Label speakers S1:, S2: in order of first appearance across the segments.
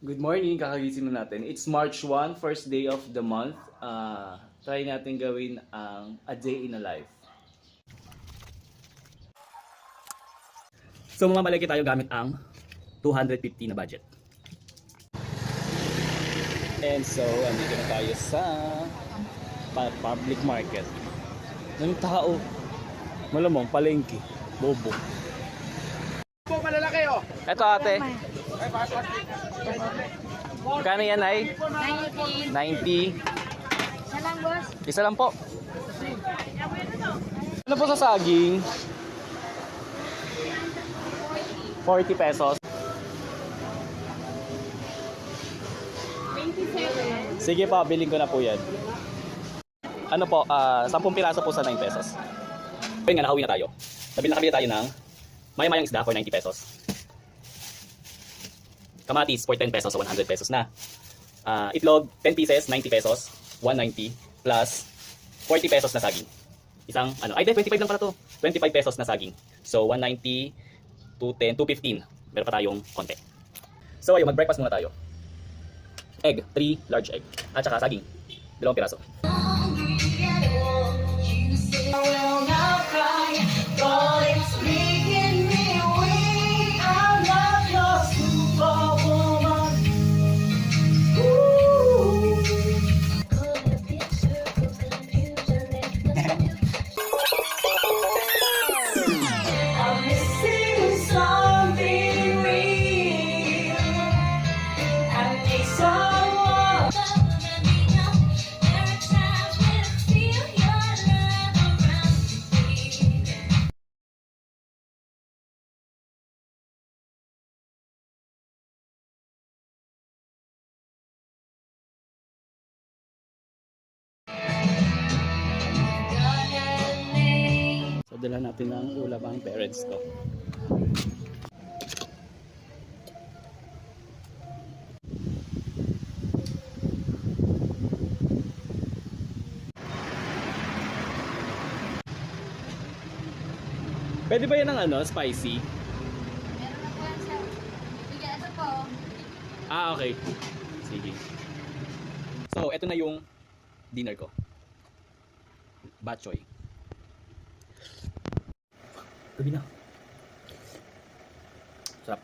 S1: Good morning, kakagising na natin. It's March 1, first day of the month. Try natin gawin ang a day in a life. So mamamalagi tayo gamit ang 250 na budget. And so, andito na tayo sa public market. Ng tao, malamang palengke, bobo.
S2: Malalaki oh.
S1: Eto ate. Magkano yan ay?
S3: 90.
S1: 90.
S3: Isa lang, boss.
S1: Isa lang po. Ano po sa saging? 40 pesos.
S3: 27.
S1: Sige po, bilhin ko na po yan. Ano po, 10 piraso po sa 9 pesos. Ayun nga, nakauwi na tayo. Nakabili tayo ng maya-mayang isda for 90 pesos. Kamatis for 10 pesos, so 100 pesos na. Itlog, 10 pieces, 90 pesos, 190 plus 40 pesos na saging. Isang, 25 lang pala to. 25 pesos na saging. So, 190, 210, 215. Meron pa tayong konti. So, ayun, mag-breakfast muna tayo. Egg, 3 large egg. At saka saging, 2 piraso. So, dala natin ng ulam ang parents ko. Pwede ba yan ng spicy?
S3: Meron na po yan, sir. Sige, ito po.
S1: Okay. Sige. So, eto na yung dinner ko. Bok choy. Gabi na. Sarap.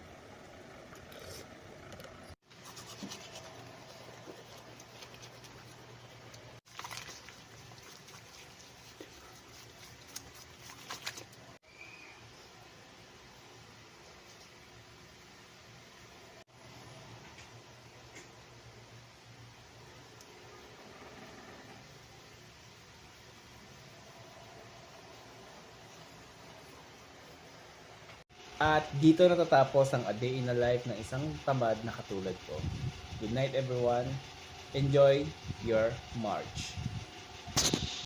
S1: At dito natatapos ang a day in a life ng isang tamad na katulad ko. Good night everyone. Enjoy your March.